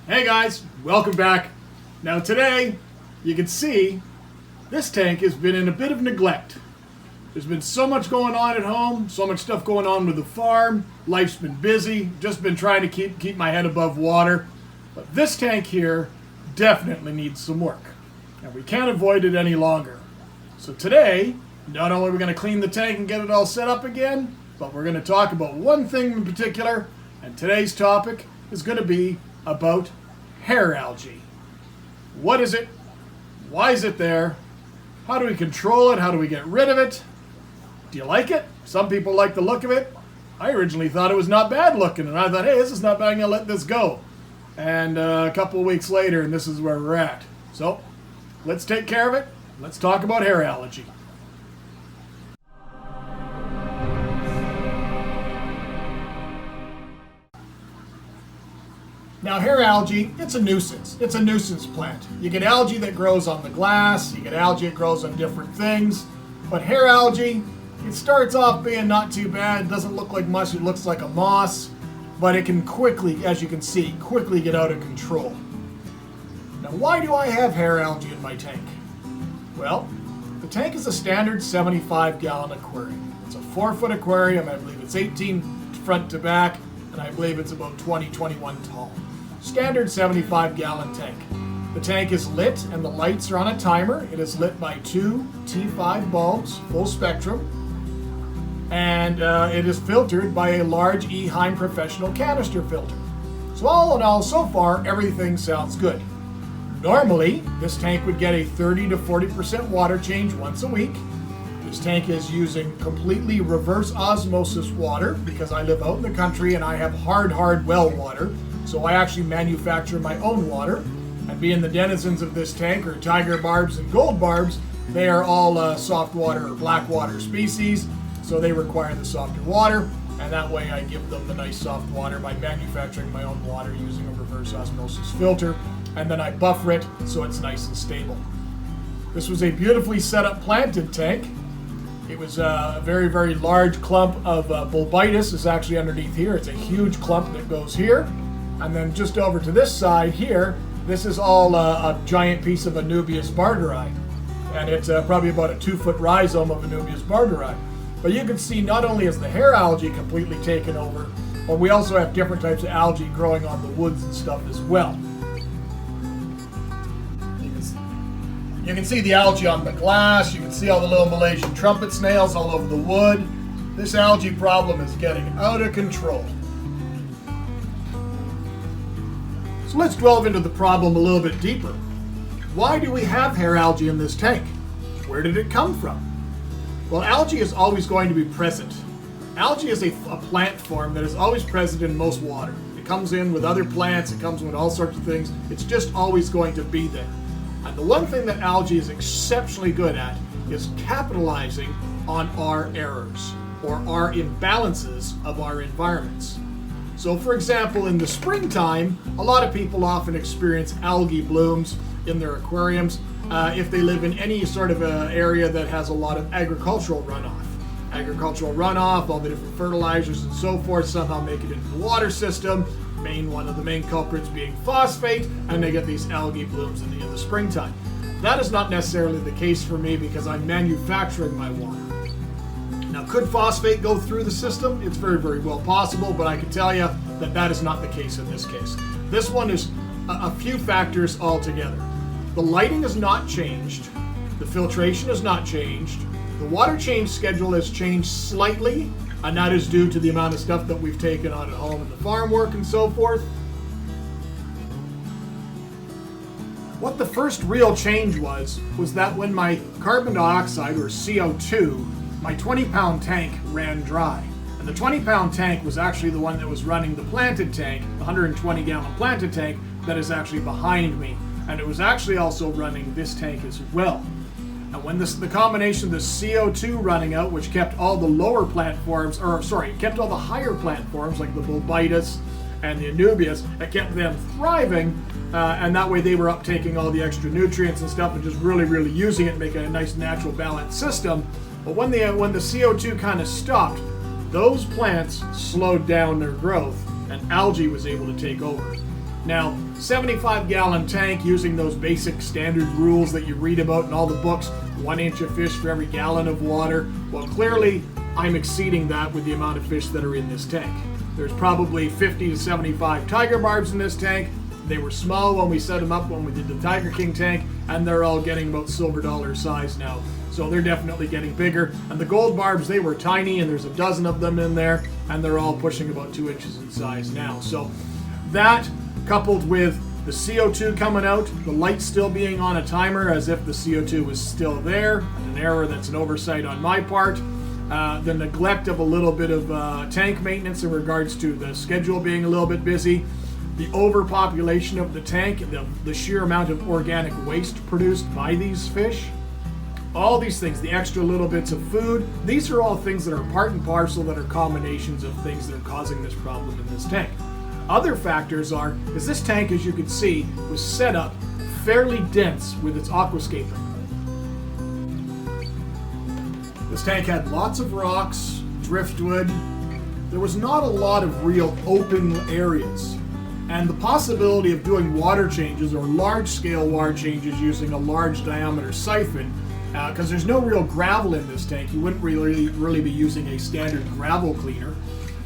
Hey guys, welcome back. Now today, you can see this tank has been in a bit of neglect. There's been so much going on at home, so much stuff going on with the farm, life's been busy, just been trying to keep my head above water. But this tank here definitely needs some work, and we can't avoid it any longer. So today, not only are we going to clean the tank and get it all set up again, but we're going to talk about one thing in particular, and today's topic is going to be about hair algae. What is it? Why is it there? How do we control it? How do we get rid of it? Do you like it? Some people like the look of it. I originally thought it was not bad looking, and I thought, hey, this is not bad, I'm going to let this go. And a couple of weeks later, and this is where we're at. So, let's take care of it. Let's talk about hair algae. Now, hair algae, it's a nuisance. It's a nuisance plant. You get algae that grows on the glass, you get algae that grows on different things, but hair algae, it starts off being not too bad. It doesn't look like much, it looks like a moss, but it can quickly, as you can see, quickly get out of control. Now, why do I have hair algae in my tank? Well, the tank is a standard 75-gallon aquarium. It's a 4-foot aquarium. I believe it's 18 front to back, and I believe it's about 21 tall. Standard 75-gallon tank. The tank is lit and the lights are on a timer. It is lit by 2 T5 bulbs, full spectrum, and it is filtered by a large Eheim professional canister filter. So all in all, so far, everything sounds good. Normally, this tank would get a 30 to 40% water change once a week. This tank is using completely reverse osmosis water because I live out in the country and I have hard well water. So I actually manufacture my own water. And being the denizens of this tank are tiger barbs and gold barbs, they are all soft water or black water species. So they require the softer water. And that way I give them the nice soft water by manufacturing my own water using a reverse osmosis filter. And then I buffer it so it's nice and stable. This was a beautifully set up planted tank. It was a very large clump of bulbitis is actually underneath here. It's a huge clump that goes here. And then just over to this side here, this is all a giant piece of Anubias barderi. And it's probably about a 2-foot rhizome of Anubias barderi. But you can see not only is the hair algae completely taken over, but we also have different types of algae growing on the woods and stuff as well. You can see the algae on the glass. You can see all the little Malaysian trumpet snails all over the wood. This algae problem is getting out of control. So let's delve into the problem a little bit deeper. Why do we have hair algae in this tank? Where did it come from? Well, algae is always going to be present. Algae is a plant form that is always present in most water. It comes in with other plants, it comes with all sorts of things. It's just always going to be there. And the one thing that algae is exceptionally good at is capitalizing on our errors or our imbalances of our environments. So for example, in the springtime, a lot of people often experience algae blooms in their aquariums if they live in any sort of area that has a lot of agricultural runoff. Agricultural runoff, all the different fertilizers and so forth somehow make it into the water system. One of the main culprits being phosphate, and they get these algae blooms in the springtime. That is not necessarily the case for me because I'm manufacturing my water. Now, could phosphate go through the system? It's very well possible, but I can tell you that that is not the case in this case. This one is a few factors altogether. The lighting has not changed. The filtration has not changed. The water change schedule has changed slightly, and that is due to the amount of stuff that we've taken on at home and the farm work and so forth. What the first real change was that when my carbon dioxide, or CO2, my 20-pound tank ran dry. And the 20-pound tank was actually the one that was running the planted tank, the 120-gallon planted tank that is actually behind me. And it was actually also running this tank as well. And when the combination of the CO2 running out, which kept all the lower plant forms, kept all the higher plant forms like the bulbitis and the Anubias, it kept them thriving, and that way they were uptaking all the extra nutrients and stuff and just really using it and making a nice natural balanced system. But when the CO2 kind of stopped, those plants slowed down their growth and algae was able to take over. Now, 75-gallon tank using those basic standard rules that you read about in all the books, 1 inch of fish for every gallon of water. Well, clearly I'm exceeding that with the amount of fish that are in this tank. There's probably 50 to 75 tiger barbs in this tank. They were small when we set them up when we did the Tiger King tank, and they're all getting about silver dollar size now. So they're definitely getting bigger. And the gold barbs, they were tiny, and there's a dozen of them in there, and they're all pushing about 2 inches in size now. So that, coupled with the CO2 coming out, the light still being on a timer as if the CO2 was still there, an error that's an oversight on my part, the neglect of a little bit of tank maintenance in regards to the schedule being a little bit busy, the overpopulation of the tank, the sheer amount of organic waste produced by these fish, all these things, the extra little bits of food, these are all things that are part and parcel that are combinations of things that are causing this problem in this tank. Other factors is this tank, as you can see, was set up fairly dense with its aquascaping. This tank had lots of rocks, driftwood. There was not a lot of real open areas. And the possibility of doing water changes or large-scale water changes using a large diameter siphon, because there's no real gravel in this tank, you wouldn't really be using a standard gravel cleaner.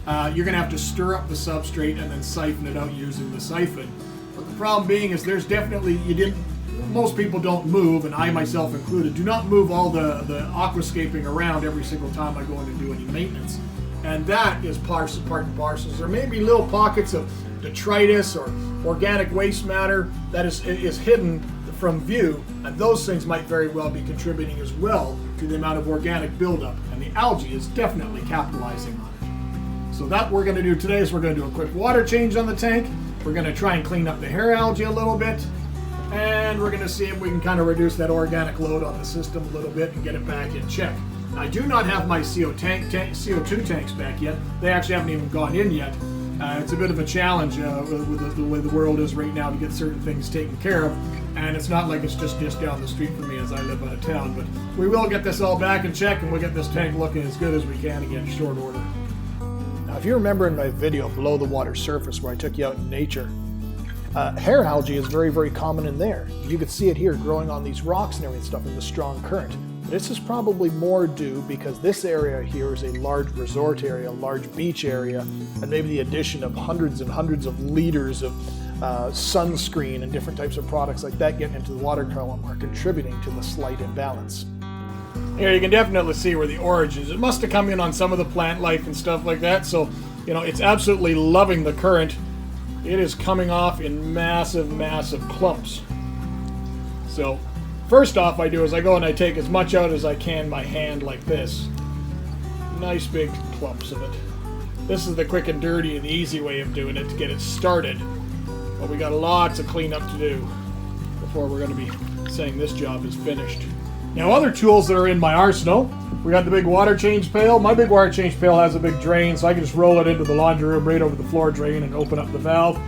You're going to have to stir up the substrate and then siphon it out using the siphon. But the problem being is there's definitely, most people don't move, and I myself included, do not move all the aquascaping around every single time I go in and do any maintenance. And that is part and parcel. There may be little pockets of detritus or organic waste matter that is hidden from view, and those things might very well be contributing as well to the amount of organic buildup, and the algae is definitely capitalizing on it. So that we're going to do today is we're going to do a quick water change on the tank. We're going to try and clean up the hair algae a little bit, and we're going to see if we can kind of reduce that organic load on the system a little bit and get it back in check. I do not have my CO2 tanks back yet. They actually haven't even gone in yet. It's a bit of a challenge with the way the world is right now to get certain things taken care of, and it's not like it's just down the street from me as I live out of town, but we will get this all back in check and we'll get this tank looking as good as we can again in short order. Now, if you remember in my video below the water surface where I took you out in nature, hair algae is very, very common in there. You can see it here growing on these rocks and everything stuff in the strong current. This is probably more due because this area here is a large resort area, a large beach area, and maybe the addition of hundreds and hundreds of liters of sunscreen and different types of products like that getting into the water column are contributing to the slight imbalance. Here you can definitely see where the origins. It must have come in on some of the plant life and stuff like that, so it's absolutely loving the current. It is coming off in massive, massive clumps. So first off I do is I go and I take as much out as I can by hand like this. Nice big clumps of it. This is the quick and dirty and the easy way of doing it to get it started. But we got lots of cleanup to do before we're going to be saying this job is finished. Now, other tools that are in my arsenal, we got the big water change pail. My big water change pail has a big drain, so I can just roll it into the laundry room right over the floor drain and open up the valve.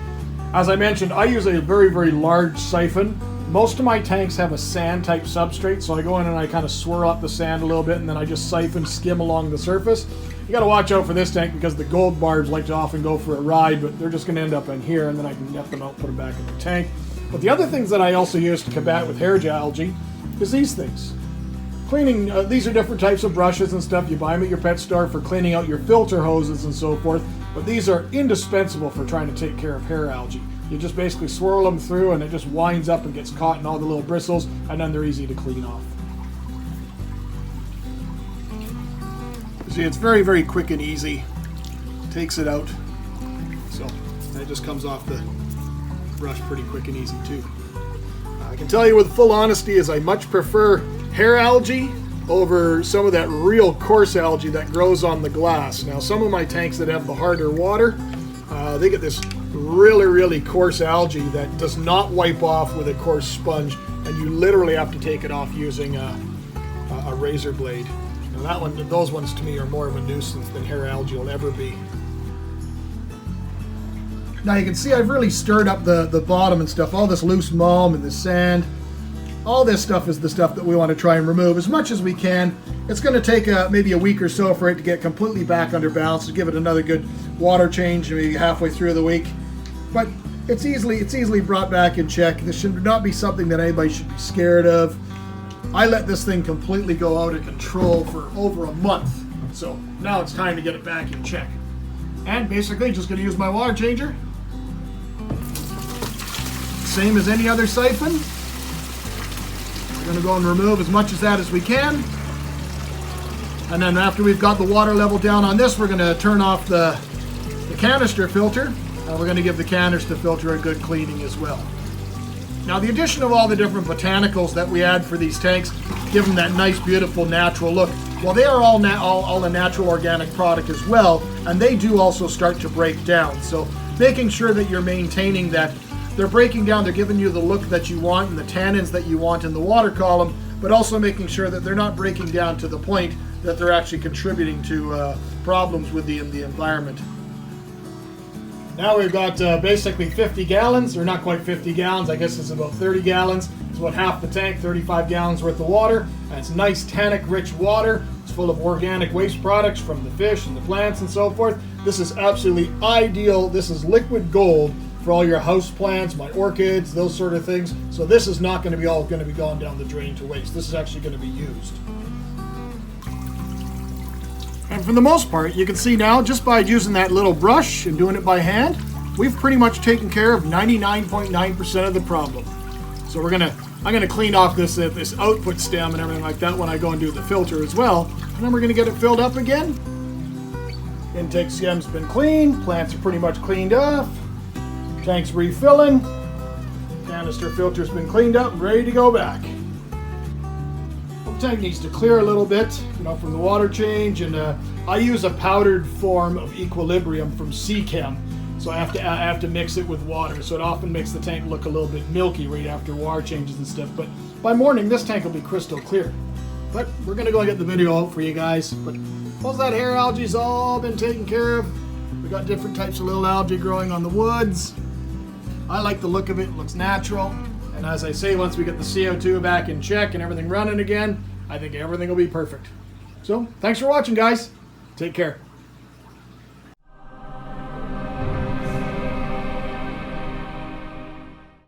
As I mentioned, I use a very, very large siphon. Most of my tanks have a sand type substrate, so I go in and I kind of swirl up the sand a little bit and then I just siphon, skim along the surface. You got to watch out for this tank because the gold barbs like to often go for a ride, but they're just going to end up in here and then I can net them out, put them back in the tank. But the other things that I also use to combat with hair algae is these things. Cleaning, these are different types of brushes and stuff. You buy them at your pet store for cleaning out your filter hoses and so forth, but these are indispensable for trying to take care of hair algae. You just basically swirl them through and it just winds up and gets caught in all the little bristles, and then they're easy to clean off. See, it's very, very quick and easy. Takes it out. So it just comes off the brush pretty quick and easy too. I can tell you with full honesty is I much prefer hair algae over some of that real coarse algae that grows on the glass. Now, some of my tanks that have the harder water, they get this really, really coarse algae that does not wipe off with a coarse sponge, and you literally have to take it off using a razor blade. And those ones to me are more of a nuisance than hair algae will ever be. Now you can see I've really stirred up the bottom and stuff, all this loose mulm and the sand. All this stuff is the stuff that we want to try and remove as much as we can. It's going to take maybe a week or so for it to get completely back under balance, to give it another good water change maybe halfway through the week. But it's easily brought back in check. This should not be something that anybody should be scared of. I let this thing completely go out of control for over a month. So now it's time to get it back in check. And basically just going to use my water changer. Same as any other siphon. We're going to go and remove as much of that as we can. And then after we've got the water level down on this, we're going to turn off the canister filter. And we're going to give the canister filter a good cleaning as well. Now the addition of all the different botanicals that we add for these tanks give them that nice, beautiful, natural look. Well, they are all a natural organic product as well, and they do also start to break down. So making sure that you're maintaining that they're breaking down, they're giving you the look that you want and the tannins that you want in the water column, but also making sure that they're not breaking down to the point that they're actually contributing to problems with the environment. Now we've got basically 50 gallons, or not quite 50 gallons, I guess it's about 30 gallons. It's about half the tank, 35 gallons worth of water. And it's nice tannic rich water. It's full of organic waste products from the fish and the plants and so forth. This is absolutely ideal. This is liquid gold for all your house plants, my orchids, those sort of things. So this is not going to be all going to be going down the drain to waste. This is actually going to be used. And for the most part, you can see now, just by using that little brush and doing it by hand, we've pretty much taken care of 99.9% of the problem. So I'm gonna clean off this output stem and everything like that when I go and do the filter as well. And then we're gonna get it filled up again. Intake stem's been cleaned, plants are pretty much cleaned off, tank's refilling, canister filter's been cleaned up and ready to go back. The tank needs to clear a little bit, from the water change, and I use a powdered form of equilibrium from Seachem, so I have to mix it with water, so it often makes the tank look a little bit milky right after water changes and stuff. But by morning, this tank will be crystal clear. But we're gonna go and get the video out for you guys. But most of that hair algae's all been taken care of. We got different types of little algae growing on the woods. I like the look of it. It looks natural. And as I say, once we get the CO2 back in check and everything running again, I think everything will be perfect. So, thanks for watching, guys. Take care.